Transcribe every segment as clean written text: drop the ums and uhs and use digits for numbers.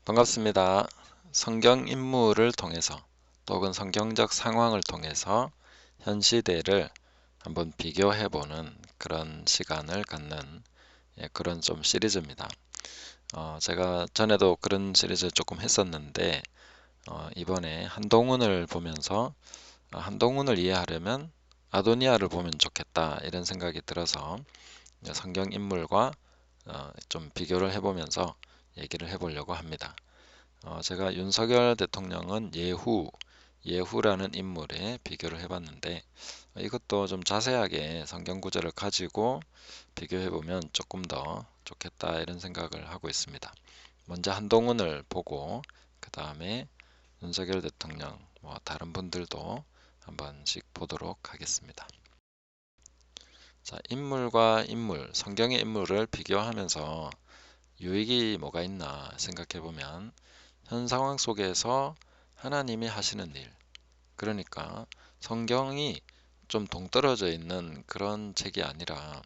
반갑습니다. 성경 인물을 통해서 또는 성경적 상황을 통해서 현 시대를 한번 비교해 보는 그런 시간을 갖는 그런 좀 시리즈입니다. 제가 전에도 그런 시리즈 조금 했었는데 이번에 한동훈을 보면서 한동훈을 이해하려면 아도니아를 보면 좋겠다 이런 생각이 들어서 성경 인물과 좀 비교를 해보면서 얘기를 해보려고 합니다. 제가 윤석열 대통령은 예후라는 인물에 비교를 해봤는데 이것도 좀 자세하게 성경 구절을 가지고 비교해보면 조금 더 좋겠다 이런 생각을 하고 있습니다. 먼저 한동훈을 보고 그 다음에 윤석열 대통령, 다른 분들도 한 번씩 보도록 하겠습니다. 자, 인물과 인물, 성경의 인물을 비교하면서 유익이 뭐가 있나 생각해보면 현 상황 속에서 하나님이 하시는 일, 그러니까 성경이 좀 동떨어져 있는 그런 책이 아니라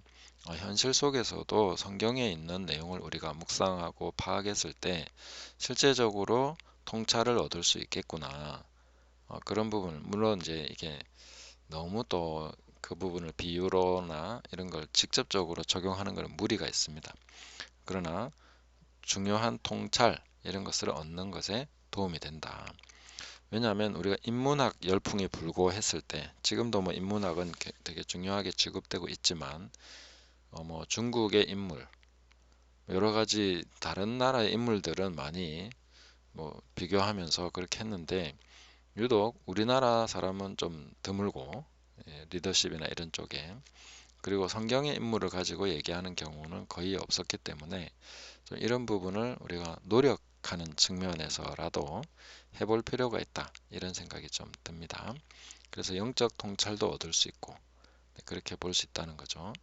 현실 속에서도 성경에 있는 내용을 우리가 묵상하고 파악했을 때 실제적으로 통찰을 얻을 수 있겠구나. 그런 부분, 물론 이제 이게 너무 또 그 부분을 비유로나 이런 걸 직접적으로 적용하는 것은 무리가 있습니다. 그러나 중요한 통찰 이런 것을 얻는 것에 도움이 된다. 왜냐하면 우리가 인문학 열풍이 불고 했을 때 지금도 뭐 인문학은 되게 중요하게 취급되고 있지만 뭐 중국의 인물 여러 가지 다른 나라의 인물들은 많이 뭐 비교하면서 그렇게 했는데 유독 우리나라 사람은 좀 드물고 리더십이나 이런 쪽에 그리고 성경의 인물을 가지고 얘기하는 경우는 거의 없었기 때문에 좀 이런 부분을 우리가 노력하는 측면에서라도 해볼 필요가 있다 이런 생각이 좀 듭니다. 그래서 영적 통찰도 얻을 수 있고 그렇게 볼 수 있다는 거죠.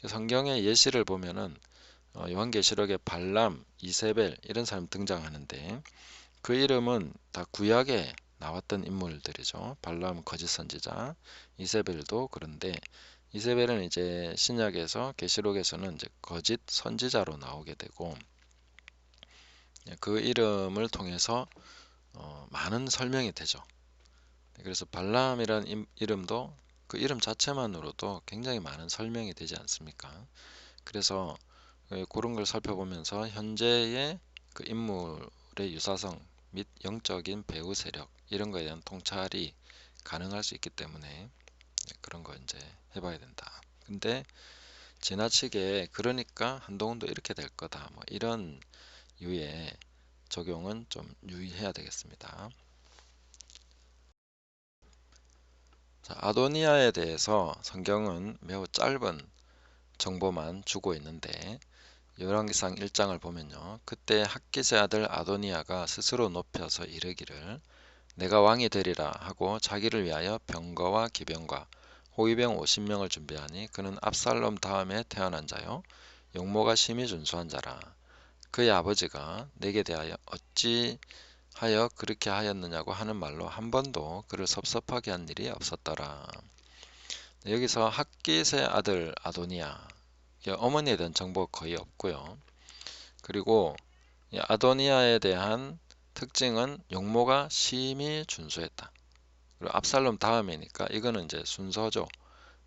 성경의 예시를 보면은 요한계시록에 발람, 이세벨 이런 사람 등장하는데 그 이름은 다 구약에 나왔던 인물들이죠. 발람 거짓 선지자, 이세벨도 그런데 이세벨은 이제 신약에서 계시록에서는 이제 거짓 선지자로 나오게 되고 그 이름을 통해서 많은 설명이 되죠. 그래서 발람이라는 이름도 그 이름 자체만으로도 굉장히 많은 설명이 되지 않습니까? 그래서 그런 걸 살펴보면서 현재의 그 인물의 유사성 및 영적인 배후 세력 이런 거에 대한 통찰이 가능할 수 있기 때문에 그런 거 이제 해봐야 된다. 근데 지나치게 그러니까 한동훈도 이렇게 될 거다. 뭐 이런 유의 적용은 좀 유의해야 되겠습니다. 자, 아도니아에 대해서 성경은 매우 짧은 정보만 주고 있는데 열왕기상 1장을 보면요. 그때 학깃의 아들 아도니아가 스스로 높여서 이르기를 내가 왕이 되리라 하고 자기를 위하여 병거와 기병과 호위병 50명을 준비하니 그는 압살롬 다음에 태어난 자요 용모가 심히 준수한 자라. 그의 아버지가 내게 대하여 어찌하여 그렇게 하였느냐고 하는 말로 한 번도 그를 섭섭하게 한 일이 없었더라. 여기서 학깃의 아들 아도니아 어머니에 대한 정보 거의 없고요. 그리고 이 아도니아에 대한 특징은 용모가 심히 준수했다. 그리고 압살롬 다음이니까 이거는 이제 순서죠.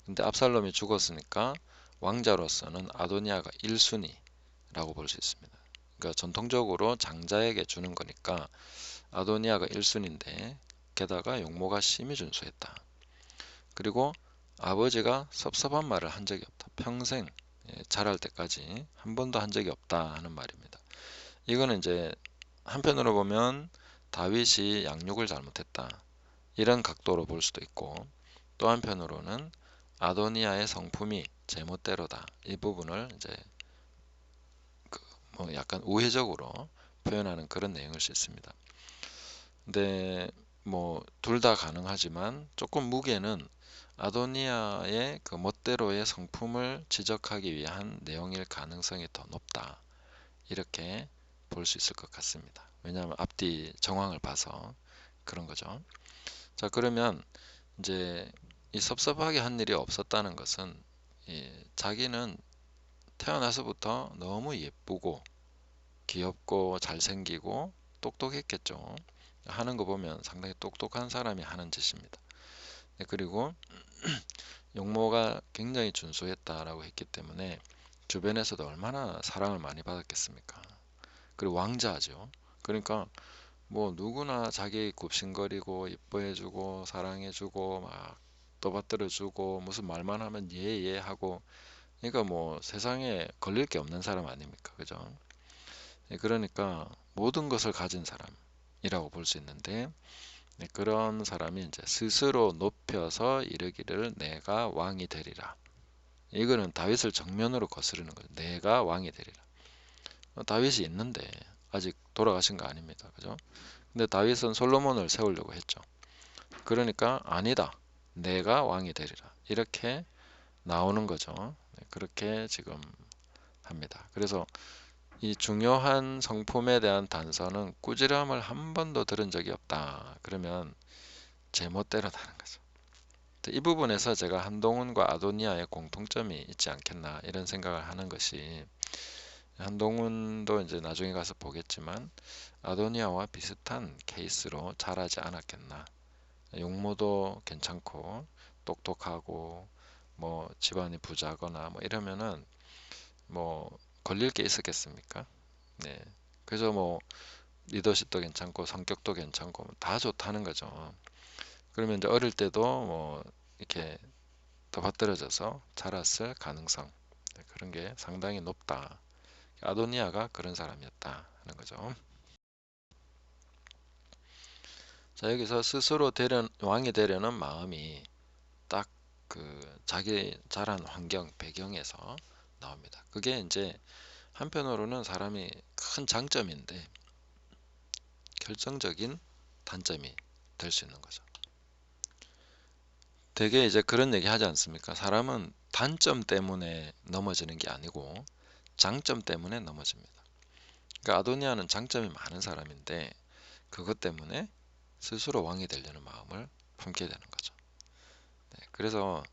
근데 압살롬이 죽었으니까 왕자로서는 아도니아가 1순위라고 볼 수 있습니다. 그러니까 전통적으로 장자에게 주는 거니까 아도니아가 1순위인데 게다가 용모가 심히 준수했다. 그리고 아버지가 섭섭한 말을 한 적이 없다. 평생 자랄 때까지 한 번도 한 적이 없다 하는 말입니다. 이거는 이제 한편으로 보면 다윗이 양육을 잘못했다. 이런 각도로 볼 수도 있고 또 한편으로는 아도니아의 성품이 제멋대로다. 이 부분을 이제 뭐 약간 우회적으로 표현하는 그런 내용일 수 있습니다. 근데 뭐 둘 다 가능하지만 조금 무게는 아도니아의 그 멋대로의 성품을 지적하기 위한 내용일 가능성이 더 높다. 이렇게 볼 수 있을 것 같습니다. 왜냐하면 앞뒤 정황을 봐서 그런 거죠. 자, 그러면 이제 이 섭섭하게 한 일이 없었다는 것은 자기는 태어나서부터 너무 예쁘고 귀엽고 잘생기고 똑똑했겠죠. 하는 거 보면 상당히 똑똑한 사람이 하는 짓입니다. 네, 그리고 용모가 굉장히 준수했다라고 했기 때문에 주변에서도 얼마나 사랑을 많이 받았겠습니까? 그리고 왕자죠. 그러니까 뭐 누구나 자기 굽신거리고 이뻐해주고 사랑해주고 막 떠받들어주고 무슨 말만 하면 예예 하고, 그러니까 뭐 세상에 걸릴 게 없는 사람 아닙니까? 그죠? 예, 그러니까 모든 것을 가진 사람이라고 볼 수 있는데, 네, 그런 사람이 이제 스스로 높여서 이르기를 내가 왕이 되리라. 이거는 다윗을 정면으로 거스르는 거죠. 내가 왕이 되리라. 다윗이 있는데 아직 돌아가신 거 아닙니다. 그죠? 근데 다윗은 솔로몬을 세우려고 했죠. 그러니까 아니다. 내가 왕이 되리라. 이렇게 나오는 거죠. 네, 그렇게 지금 합니다. 그래서 이 중요한 성품에 대한 단서는 꾸지람을 한 번도 들은 적이 없다. 그러면 제멋대로다는 거죠. 이 부분에서 제가 한동훈과 아도니아의 공통점이 있지 않겠나 이런 생각을 하는 것이, 한동훈도 이제 나중에 가서 보겠지만 아도니아와 비슷한 케이스로 자라지 않았겠나. 용모도 괜찮고 똑똑하고 뭐 집안이 부자거나 뭐 이러면은 뭐 걸릴 게 있었겠습니까? 네. 그래서 뭐 리더십도 괜찮고 성격도 괜찮고 다 좋다는 거죠. 그러면 이제 어릴 때도 뭐 이렇게 더 받들어져서 자랐을 가능성, 네, 그런 게 상당히 높다. 아도니아가 그런 사람이었다 하는 거죠. 자, 여기서 스스로 왕이 되려는 마음이 딱 그 자기 자란 환경 배경에서 나옵니다. 그게 이제 한편으로는 사람이 큰 장점인데 결정적인 단점이 될 수 있는 거죠. 되게 이제 그런 얘기 하지 않습니까? 사람은 단점 때문에 넘어지는 게 아니고 장점 때문에 넘어집니다. 그러니까 아도니아는 장점이 많은 사람인데 그것 때문에 스스로 왕이 되려는 마음을 품게 되는 거죠. 네, 그래서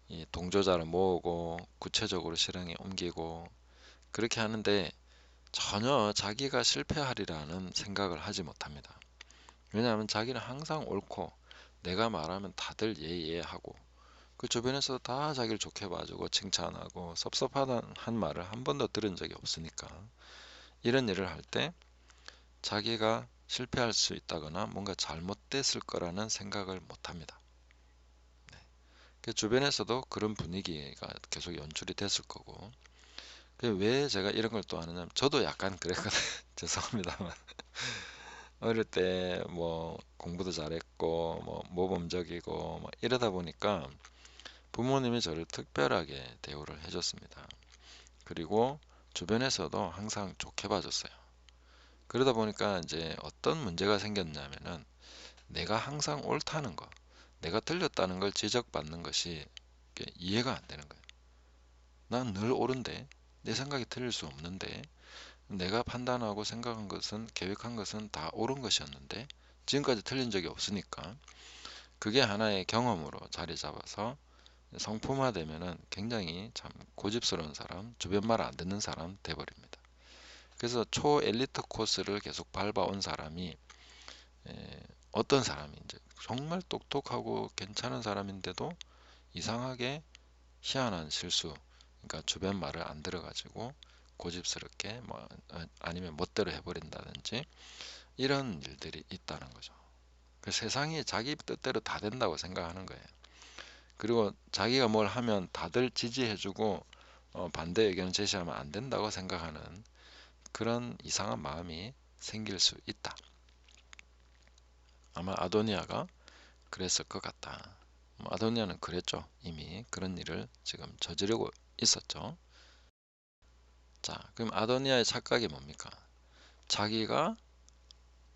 이 동조자를 모으고 구체적으로 실행에 옮기고 그렇게 하는데 전혀 자기가 실패하리라는 생각을 하지 못합니다. 왜냐하면 자기는 항상 옳고 내가 말하면 다들 예예하고 그 주변에서 다 자기를 좋게 봐주고 칭찬하고 섭섭하다는 한 말을 한 번도 들은 적이 없으니까 이런 일을 할 때 자기가 실패할 수 있다거나 뭔가 잘못됐을 거라는 생각을 못합니다. 그 주변에서도 그런 분위기가 계속 연출이 됐을 거고, 왜 제가 이런 걸 또 하느냐면 저도 약간 그랬거든요. 죄송합니다만 어릴 때 뭐 공부도 잘했고 뭐 모범적이고 뭐 이러다 보니까 부모님이 저를 특별하게 대우를 해줬습니다. 그리고 주변에서도 항상 좋게 봐줬어요. 그러다 보니까 이제 어떤 문제가 생겼냐면은 내가 항상 옳다는 거, 내가 틀렸다는 걸 지적받는 것이 이해가 안 되는 거예요. 난 늘 옳은데 내 생각이 틀릴 수 없는데 내가 판단하고 생각한 것은 계획한 것은 다 옳은 것이었는데 지금까지 틀린 적이 없으니까 그게 하나의 경험으로 자리 잡아서 성품화되면은 굉장히 참 고집스러운 사람, 주변 말 안 듣는 사람 돼버립니다. 그래서 초엘리트 코스를 계속 밟아온 사람이 어떤 사람이 이제 정말 똑똑하고 괜찮은 사람인데도 이상하게 희한한 실수, 그러니까 주변 말을 안 들어가지고 고집스럽게 뭐 아니면 멋대로 해버린다든지 이런 일들이 있다는 거죠. 그 세상이 자기 뜻대로 다 된다고 생각하는 거예요. 그리고 자기가 뭘 하면 다들 지지해주고 반대 의견을 제시하면 안 된다고 생각하는 그런 이상한 마음이 생길 수 있다. 아마 아도니아가 그랬을 것 같다. 아도니아는 그랬죠. 이미 그런 일을 지금 저지르고 있었죠. 자, 그럼 아도니아의 착각이 뭡니까? 자기가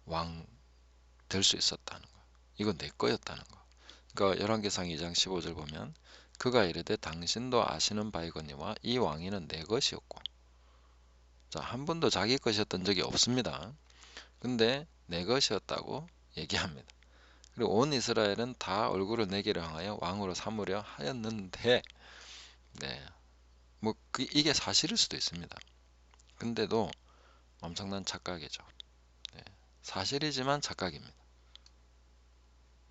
왕 될 수 있었다는 거. 이거 내 거였다는 거. 그러니까 열왕기상 2장 15절 보면 그가 이르되 당신도 아시는 바이거니와 이 왕위는 내 것이었고, 자, 한 번도 자기 것이었던 적이 없습니다. 근데 내 것이었다고 얘기합니다. 그리고 온 이스라엘은 다 얼굴을 내게로 향하여 왕으로 삼으려 하였는데, 네, 뭐 이게 사실일 수도 있습니다. 근데도 엄청난 착각이죠. 네. 사실이지만 착각입니다.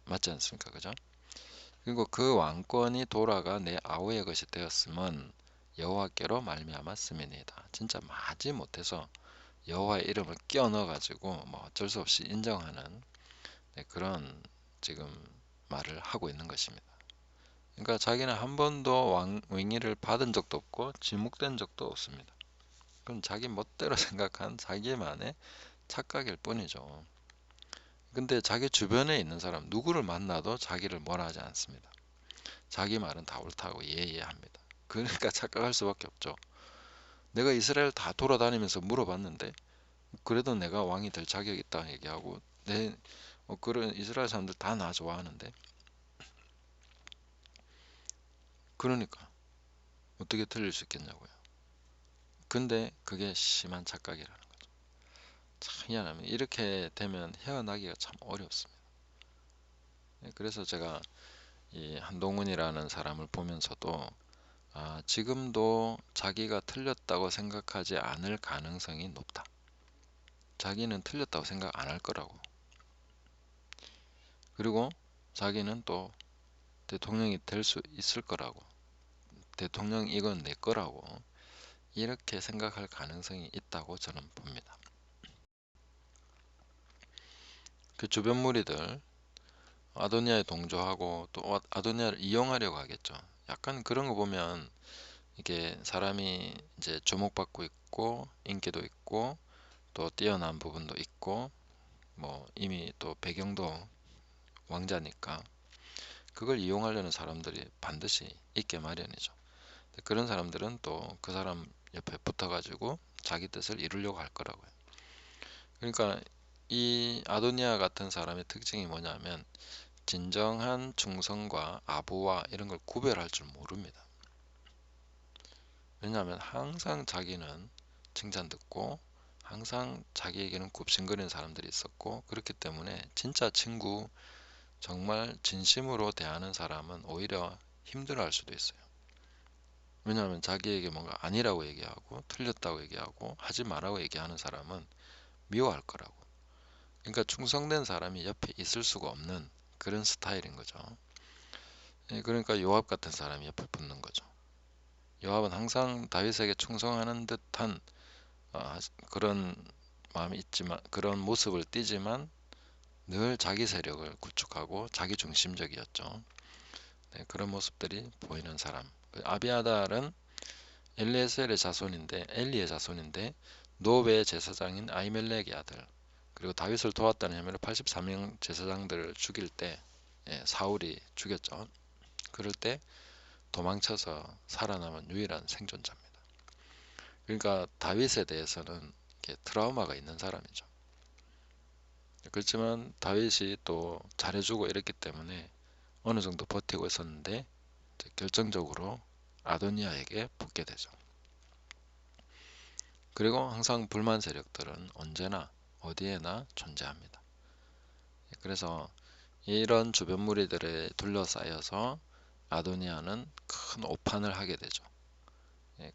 맞지 않습니까? 그죠? 그리고 그 왕권이 돌아가 내 아우의 것이 되었음은 여호와께로 말미암아 씀이니이다. 진짜 마지 못해서 여호와의 이름을 끼워 넣어 가지고 뭐 어쩔 수 없이 인정하는, 네, 그런 지금 말을 하고 있는 것입니다. 그러니까 자기는 한 번도 왕위를 받은 적도 없고 지목된 적도 없습니다. 그건 자기 멋대로 생각한 자기만의 착각일 뿐이죠. 근데 자기 주변에 있는 사람 누구를 만나도 자기를 뭐라 하지 않습니다. 자기 말은 다 옳다고 예예합니다. 그러니까 착각할 수밖에 없죠. 내가 이스라엘 다 돌아다니면서 물어봤는데 그래도 내가 왕이 될 자격이 있다 얘기하고, 그런 이스라엘 사람들 다 나 좋아하는데, 그러니까 어떻게 틀릴 수 있겠냐고요. 근데 그게 심한 착각이라는 거죠. 참 희한합니다. 이렇게 되면 헤어나기가 참 어렵습니다. 그래서 제가 이 한동훈이라는 사람을 보면서도 지금도 자기가 틀렸다고 생각하지 않을 가능성이 높다. 자기는 틀렸다고 생각 안 할 거라고. 그리고 자기는 또 대통령이 될 수 있을 거라고. 대통령 이건 내 거라고. 이렇게 생각할 가능성이 있다고 저는 봅니다. 그 주변 무리들 아도니아에 동조하고 또 아도니아를 이용하려고 하겠죠. 약간 그런 거 보면 이게 사람이 이제 주목받고 있고 인기도 있고 또 뛰어난 부분도 있고 뭐 이미 또 배경도 왕자니까 그걸 이용하려는 사람들이 반드시 있게 마련이죠. 그런 사람들은 또 그 사람 옆에 붙어가지고 자기 뜻을 이루려고 할 거라고요. 그러니까 이 아도니아 같은 사람의 특징이 뭐냐면 진정한 충성과 아부와 이런 걸 구별할 줄 모릅니다. 왜냐하면 항상 자기는 칭찬 듣고 항상 자기에게는 굽신거리는 사람들이 있었고, 그렇기 때문에 진짜 친구, 정말 진심으로 대하는 사람은 오히려 힘들어할 수도 있어요. 왜냐하면 자기에게 뭔가 아니라고 얘기하고 틀렸다고 얘기하고 하지 말라고 얘기하는 사람은 미워할 거라고. 그러니까 충성된 사람이 옆에 있을 수가 없는 그런 스타일인 거죠. 그러니까 요압 같은 사람이 옆에 붙는 거죠. 요압은 항상 다윗에게 충성하는 듯한 그런 마음이 있지만, 그런 모습을 띠지만 늘 자기 세력을 구축하고 자기 중심적이었죠. 네, 그런 모습들이 보이는 사람. 아비아달은 엘리에셀의 자손인데, 엘리의 자손인데 노베의 제사장인 아히멜렉의 아들, 그리고 다윗을 도왔다는 혐의로 83명 제사장들을 죽일 때 사울이 죽였죠. 그럴 때 도망쳐서 살아남은 유일한 생존자입니다. 그러니까 다윗에 대해서는 이렇게 트라우마가 있는 사람이죠. 그렇지만 다윗이 또 잘해주고 이랬기 때문에 어느 정도 버티고 있었는데 결정적으로 아도니아에게 붙게 되죠. 그리고 항상 불만 세력들은 언제나 어디에나 존재합니다. 그래서 이런 주변 무리들에 둘러싸여서 아도니아는 큰 오판을 하게 되죠.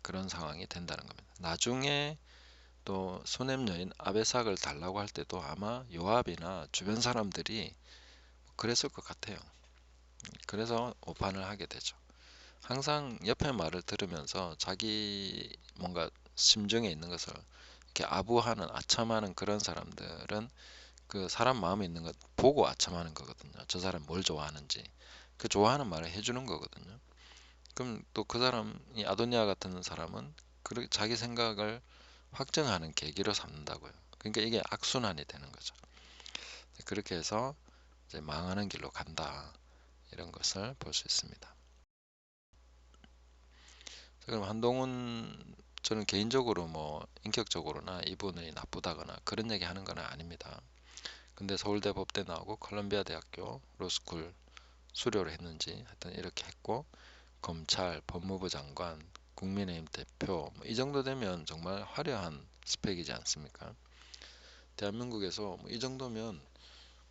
그런 상황이 된다는 겁니다. 나중에 또 수냄 여인 아베삭을 달라고 할 때도 아마 요압이나 주변 사람들이 그랬을 것 같아요. 그래서 오판을 하게 되죠. 항상 옆에 말을 들으면서 자기 뭔가 심정에 있는 것을 이렇게 아부하는, 아첨하는 그런 사람들은 그 사람 마음에 있는 것 보고 아첨하는 거거든요. 저 사람 뭘 좋아하는지 그 좋아하는 말을 해주는 거거든요. 그럼 또 그 사람이 아도니아 같은 사람은 자기 생각을 확증하는 계기로 삼는다고요. 그러니까 이게 악순환이 되는 거죠. 그렇게 해서 이제 망하는 길로 간다, 이런 것을 볼 수 있습니다. 그럼 한동훈, 저는 개인적으로 뭐 인격적으로나 이분이 나쁘다거나 그런 얘기 하는 건 아닙니다. 근데 서울대 법대 나오고 컬럼비아 대학교 로스쿨 수료를 했는지 하여튼 이렇게 했고, 검찰, 법무부 장관, 국민의힘 대표, 이 정도 되면 정말 화려한 스펙이지 않습니까? 대한민국에서 이 정도면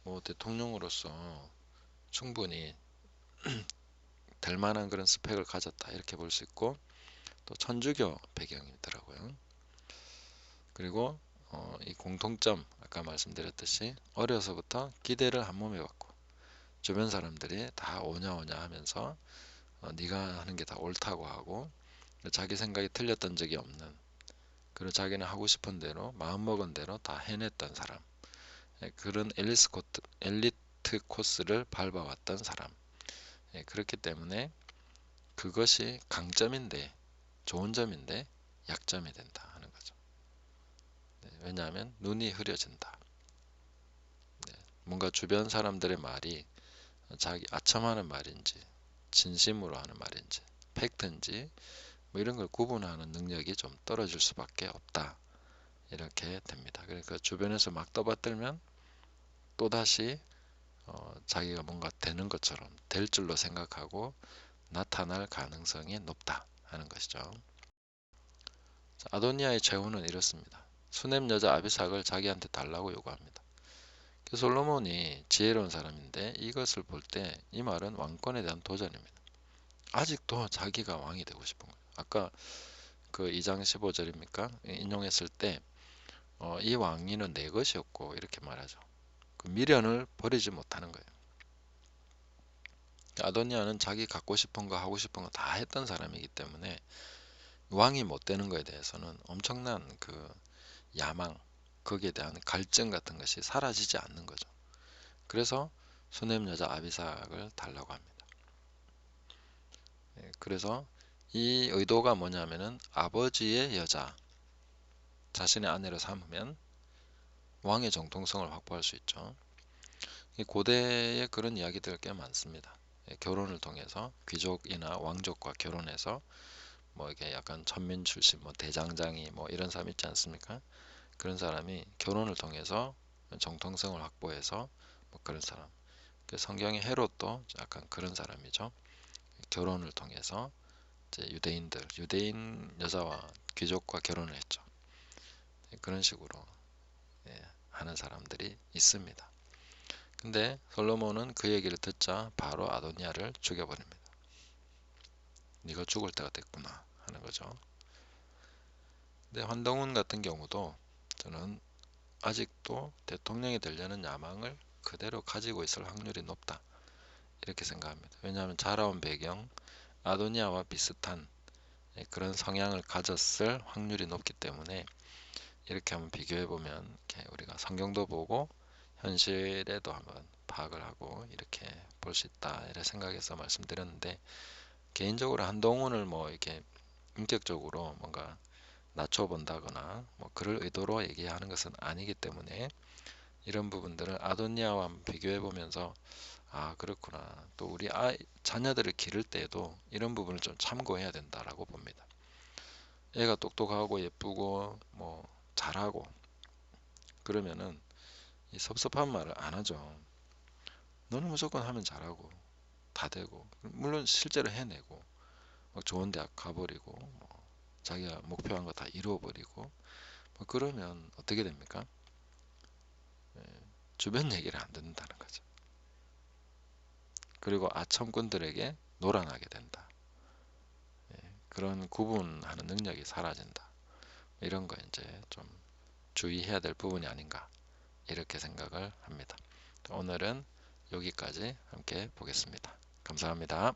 뭐 대통령으로서 충분히 될 만한 그런 스펙을 가졌다, 이렇게 볼 수 있고, 또 천주교 배경이더라고요. 그리고 이 공통점, 아까 말씀드렸듯이 어려서부터 기대를 한 몸에 받고 주변 사람들이 다 오냐 오냐 하면서 네가 하는 게 다 옳다고 하고 자기 생각이 틀렸던 적이 없는, 그리고 자기는 하고 싶은 대로 마음먹은 대로 다 해냈던 사람, 그런 엘리트 코스를 밟아왔던 사람. 그렇기 때문에 그것이 강점인데, 좋은 점인데 약점이 된다 하는 거죠. 왜냐하면 눈이 흐려진다. 뭔가 주변 사람들의 말이 자기 아첨하는 말인지 진심으로 하는 말인지 팩트인지 뭐 이런 걸 구분하는 능력이 좀 떨어질 수밖에 없다, 이렇게 됩니다. 그러니까 주변에서 막 떠받들면 또다시 자기가 뭔가 되는 것처럼 될 줄로 생각하고 나타날 가능성이 높다 하는 것이죠. 아도니아의 재혼은 이렇습니다. 수냄 여자 아비삭을 자기한테 달라고 요구합니다. 솔로몬이 지혜로운 사람인데 이것을 볼 때 이 말은 왕권에 대한 도전입니다. 아직도 자기가 왕이 되고 싶은 거예요. 아까 그 2장 15절입니까? 인용했을 때 이 왕위는 내 것이었고 이렇게 말하죠. 그 미련을 버리지 못하는 거예요. 아도니아는 자기 갖고 싶은 거 하고 싶은 거 다 했던 사람이기 때문에 왕이 못 되는 거에 대해서는 엄청난 그 야망, 거기에 대한 갈증 같은 것이 사라지지 않는 거죠. 그래서 수냄 여자 아비삭을 달라고 합니다. 그래서 이 의도가 뭐냐면은 아버지의 여자, 자신의 아내로 삼으면 왕의 정통성을 확보할 수 있죠. 고대에 그런 이야기들 꽤 많습니다. 결혼을 통해서 귀족이나 왕족과 결혼해서 뭐 이게 약간 천민 출신, 뭐 대장장이 뭐 이런 사람 있지 않습니까? 그런 사람이 결혼을 통해서 정통성을 확보해서 뭐 그런 사람. 성경의 헤롯도 약간 그런 사람이죠. 결혼을 통해서 이제 유대인 여자와 귀족과 결혼을 했죠. 그런 식으로 하는 사람들이 있습니다. 근데 솔로몬은 그 얘기를 듣자 바로 아도니아를 죽여버립니다. 네가 죽을 때가 됐구나 하는 거죠. 근데 한동훈 같은 경우도 저는 아직도 대통령이 되려는 야망을 그대로 가지고 있을 확률이 높다, 이렇게 생각합니다. 왜냐하면 자라온 배경, 아도니아와 비슷한 그런 성향을 가졌을 확률이 높기 때문에 이렇게 한번 비교해 보면 우리가 성경도 보고 현실에도 한번 파악을 하고 이렇게 볼 수 있다, 이런 생각해서 말씀드렸는데, 개인적으로 한동훈을 뭐 이렇게 인격적으로 뭔가 낮춰본다거나 뭐 그럴 의도로 얘기하는 것은 아니기 때문에 이런 부분들을 아도니아와 비교해 보면서 아 그렇구나, 또 우리 자녀들을 기를 때에도 이런 부분을 좀 참고해야 된다라고 봅니다. 애가 똑똑하고 예쁘고 뭐 잘하고 그러면은 이 섭섭한 말을 안 하죠. 너는 무조건 하면 잘하고 다 되고, 물론 실제로 해내고 막 좋은 대학 가버리고 뭐 자기가 목표한 거 다 이루어버리고 뭐 그러면 어떻게 됩니까? 주변 얘기를 안 듣는다는 거죠. 그리고 아첨꾼들에게 놀아나게 된다. 그런 구분하는 능력이 사라진다. 이런 거 이제 좀 주의해야 될 부분이 아닌가, 이렇게 생각을 합니다. 오늘은 여기까지 함께 보겠습니다. 감사합니다.